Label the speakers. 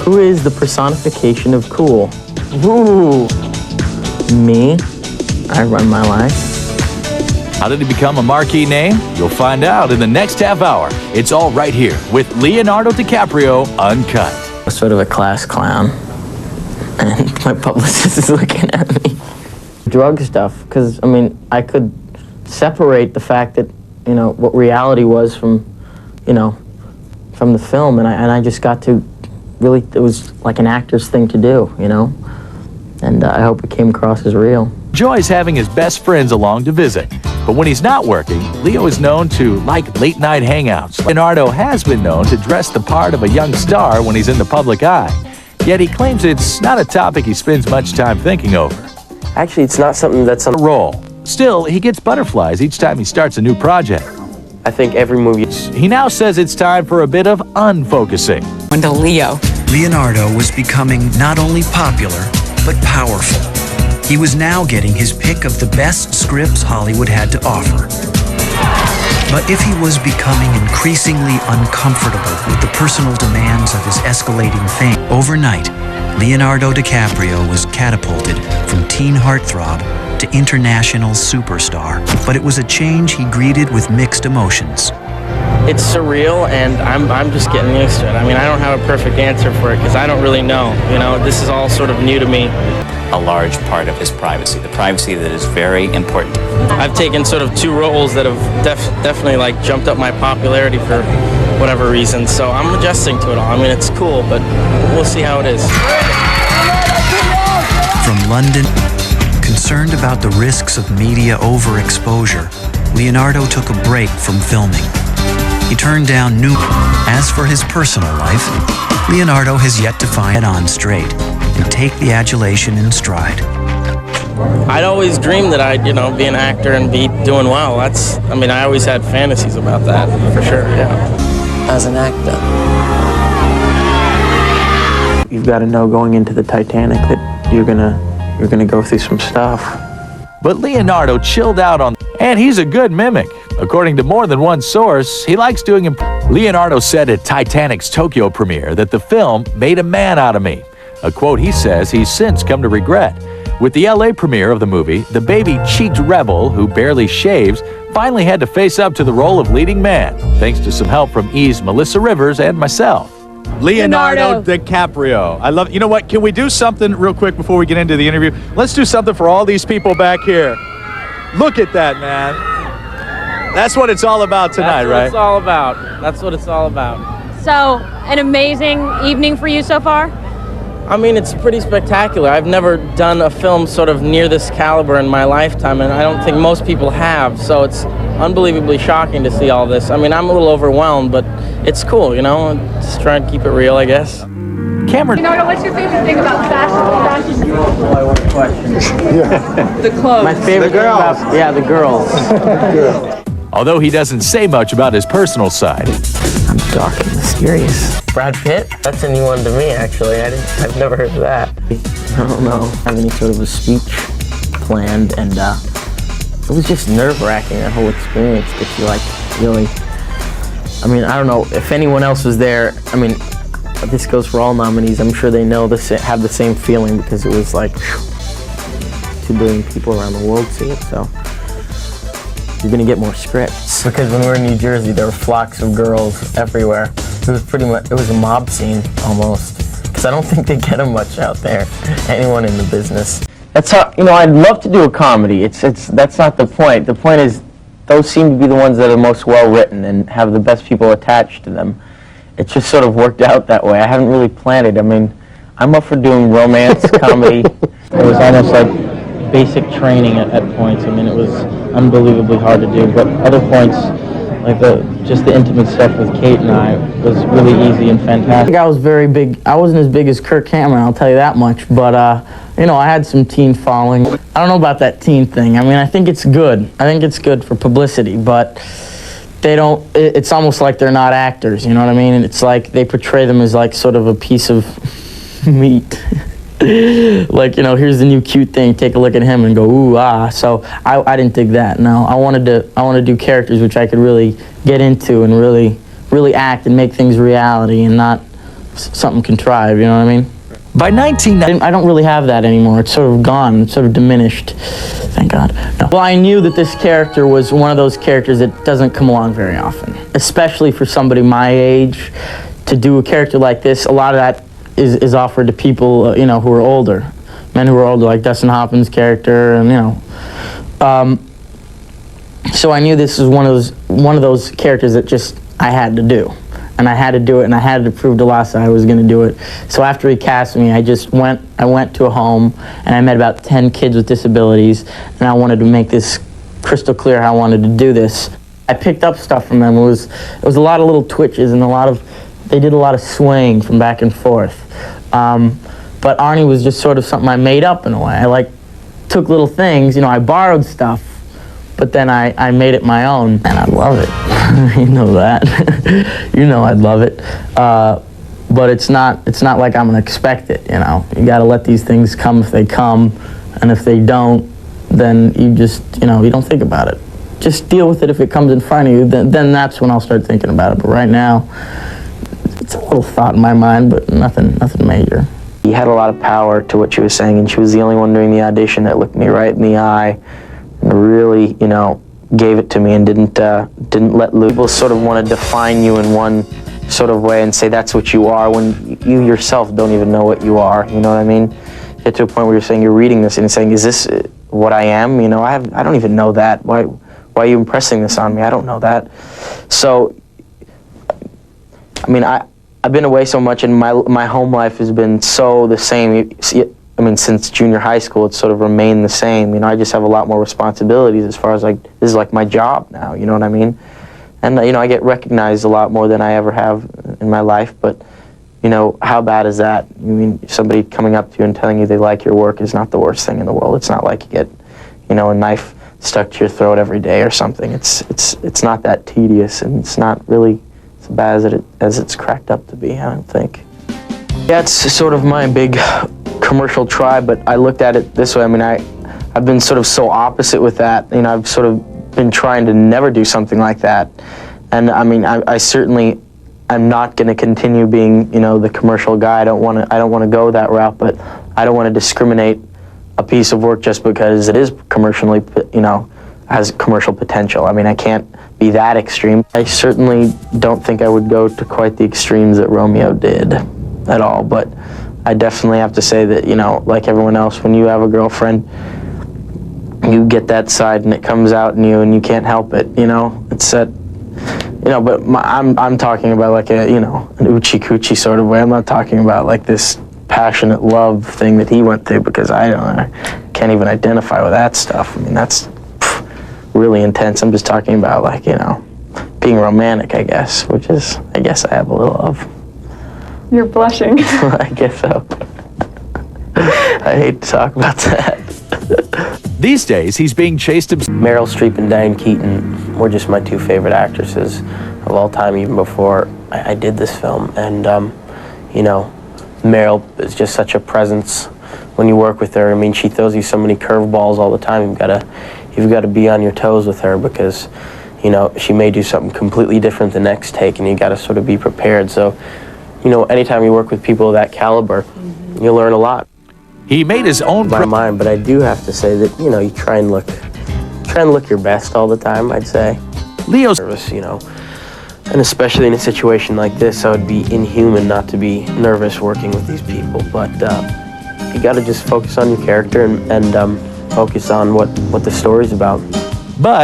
Speaker 1: Who is the personification of cool? Ooh. Me. I run my life.
Speaker 2: How did he become a marquee name? You'll find out in the next half hour. It's all right here with Leonardo DiCaprio, Uncut.
Speaker 1: I'm sort of a class clown, and my publicist is looking at me. Drug stuff, because, I mean, I could separate the fact that, you know, what reality was from, you know, from the film, and I just got to really, it was like an actor's thing to do, you know, and I hope it came across as real.
Speaker 2: Enjoys having his best friends along to visit. But when he's not working, Leo is known to like late-night hangouts. Leonardo has been known to dress the part of a young star when he's in the public eye. Yet he claims it's not a topic he spends much time thinking over.
Speaker 3: Actually, it's not something that's on
Speaker 2: A role. Still, he gets butterflies each time he starts a new project.
Speaker 3: I think every movie.
Speaker 2: He now says it's time for a bit of unfocusing.
Speaker 4: Wendell Leo.
Speaker 5: Leonardo was becoming not only popular, but powerful. He was now getting his pick of the best scripts Hollywood had to offer. But if he was becoming increasingly uncomfortable with the personal demands of his escalating fame, overnight, Leonardo DiCaprio was catapulted from teen heartthrob to international superstar. But it was a change he greeted with mixed emotions.
Speaker 6: It's surreal, and I'm just getting used to it. I mean, I don't have a perfect answer for it because I don't really know. You know, this is all sort of new to me.
Speaker 7: A large part of his privacy, the privacy that is very important.
Speaker 6: I've taken sort of two roles that have definitely like jumped up my popularity for whatever reason, so I'm adjusting to it all. I mean, it's cool, but we'll see how it is.
Speaker 5: From London, concerned about the risks of media overexposure, Leonardo took a break from filming. He turned down new. As for his personal life, Leonardo has yet to find it on straight and take the adulation in stride.
Speaker 6: I'd always dreamed that I'd, you know, be an actor and be doing well. I mean, I always had fantasies about that, for sure, yeah.
Speaker 3: As an actor,
Speaker 1: You've got to know going into the Titanic that you're gonna go through some stuff.
Speaker 2: But Leonardo chilled out on, and he's a good mimic. According to more than one source, he likes doing Leonardo said at Titanic's Tokyo premiere that the film made a man out of me. A quote he says he's since come to regret. With the LA premiere of the movie, the baby-cheeked rebel who barely shaves finally had to face up to the role of leading man, thanks to some help from E's Melissa Rivers and myself.
Speaker 8: Leonardo DiCaprio. I love. You know what? Can we do something real quick before we get into the interview? Let's do something for all these people back here. Look at that, man. That's what it's all about tonight, right?
Speaker 6: That's what it's all about. That's what it's all about.
Speaker 9: So, an amazing evening for you so far?
Speaker 6: I mean, it's pretty spectacular. I've never done a film sort of near this caliber in my lifetime, and I don't think most people have, so it's unbelievably shocking to see all this. I mean, I'm a little overwhelmed, but it's cool, you know? Just try and keep it real, I guess.
Speaker 2: Cameron.
Speaker 9: Leonardo, what's your favorite thing about fashion?
Speaker 1: Oh, I want a question.
Speaker 9: The clothes.
Speaker 1: My favorite thing about, yeah, the girls.
Speaker 2: Although he doesn't say much about his personal side.
Speaker 1: I'm dark and mysterious. Brad Pitt? That's a new one to me, actually. I've never heard of that. I don't know. Have any sort of a speech planned, and it was just nerve-wracking, that whole experience, that you like really. I mean, I don't know if anyone else was there. I mean, this goes for all nominees. I'm sure they know this, have the same feeling, because it was like 2 billion people around the world see it. So you're gonna get more scripts. Because when we were in New Jersey, there were flocks of girls everywhere. It was pretty much, it was a mob scene almost. Because I don't think they get them much out there. Anyone in the business. That's how, you know, I'd love to do a comedy. That's not the point. The point is, those seem to be the ones that are most well written and have the best people attached to them. It just sort of worked out that way. I haven't really planned it. I mean, I'm up for doing romance, comedy. It was almost like basic training at points. I mean, it was unbelievably hard to do, but other points, like just the intimate stuff with Kate and I, was really easy and fantastic. I think I was very big. I wasn't as big as Kirk Cameron, I'll tell you that much, but you know, I had some teen following. I don't know about that teen thing. I mean, I think it's good. I think it's good for publicity, but they don't, it's almost like they're not actors, you know what I mean? And it's like they portray them as like sort of a piece of meat. Like, you know, here's the new cute thing, take a look at him and go, ooh, ah. So I didn't dig that. No, I wanted to do characters which I could really get into and really act and make things reality and not
Speaker 6: something contrived, you know what I mean?
Speaker 2: By 1990,
Speaker 6: I don't really have that anymore. It's sort of gone, it's sort of diminished. Thank God. No. Well, I knew that this character was one of those characters that doesn't come along very often, especially for somebody my age. To do a character like this, a lot of that is offered to people, you know, who are older, men who are older, like Dustin Hoffman's character, and you know. So I knew this was one of those characters that just I had to do. And I had to do it, and I had to prove to Lasse I was going to do it. So after he cast me, I went to a home, and I met about 10 kids with disabilities, and I wanted to make this crystal clear how I wanted to do this. I picked up stuff from them. It was a lot of little twitches, and they did a lot of swaying from back and forth. But Arnie was just sort of something I made up in a way. I took little things, you know, I borrowed stuff, but then I made it my own, and I love it. You know that. You know I'd love it. But it's not like I'm gonna expect it, you know. You gotta let these things come if they come, and if they don't, then you just, you know, you don't think about it. Just deal with it if it comes in front of you, then that's when I'll start thinking about it. But right now, it's a little thought in my mind, but nothing major.
Speaker 3: He had a lot of power to what she was saying, and she was the only one during the audition that looked me right in the eye and really, you know, gave it to me and didn't let loose. People sort of want to define you in one sort of way and say that's what you are when you yourself don't even know what you are, you know what I mean? Get to a point where you're saying, you're reading this and you're saying, is this what I am? You know, I don't even know that. Why are you impressing this on me? I don't know that. So, I mean, I've been away so much, and my home life has been so the same. I mean, since junior high school, it's sort of remained the same. You know, I just have a lot more responsibilities as far as this is like my job now, you know what I mean? And, you know, I get recognized a lot more than I ever have in my life, but, you know, how bad is that? I mean, somebody coming up to you and telling you they like your work is not the worst thing in the world. It's not like you get, you know, a knife stuck to your throat every day or something. It's not that tedious, and it's not really as bad as it's cracked up to be, I don't think. Yeah, it's sort of my big commercial try, but I looked at it this way. I mean, I've been sort of so opposite with that. You know, I've sort of been trying to never do something like that. And I mean, I certainly am not going to continue being, you know, the commercial guy. I don't want to go that route, but I don't want to discriminate a piece of work just because it is commercially, you know, has commercial potential. I mean, I can't be that extreme. I certainly don't think I would go to quite the extremes that Romeo did at all, but I definitely have to say that, you know, like everyone else, when you have a girlfriend, you get that side and it comes out in you and you can't help it, you know? It's that, you know, but I'm talking about like a, you know, an oochie-coochie sort of way. I'm not talking about like this passionate love thing that he went through, because I can't even identify with that stuff. I mean, that's really intense. I'm just talking about like, you know, being romantic, I guess, which is, I guess I have a little of.
Speaker 9: You're blushing.
Speaker 3: I guess so. I hate to talk about that.
Speaker 2: these days he's being chased.
Speaker 3: Meryl Streep and Diane Keaton were just my two favorite actresses of all time, even before I did this film. And, you know, Meryl is just such a presence when you work with her. I mean, she throws you so many curveballs all the time. You've got to be on your toes with her, because, you know, she may do something completely different the next take, and you got to sort of be prepared. So, you know, anytime you work with people of that caliber, you learn a lot.
Speaker 2: He made his own
Speaker 3: mind, but I do have to say that, you know, you try and look your best all the time, I'd say.
Speaker 2: Leo's
Speaker 3: nervous, you know, and especially in a situation like this, I would be inhuman not to be nervous working with these people. But you got to just focus on your character and focus on what the story's about.
Speaker 2: But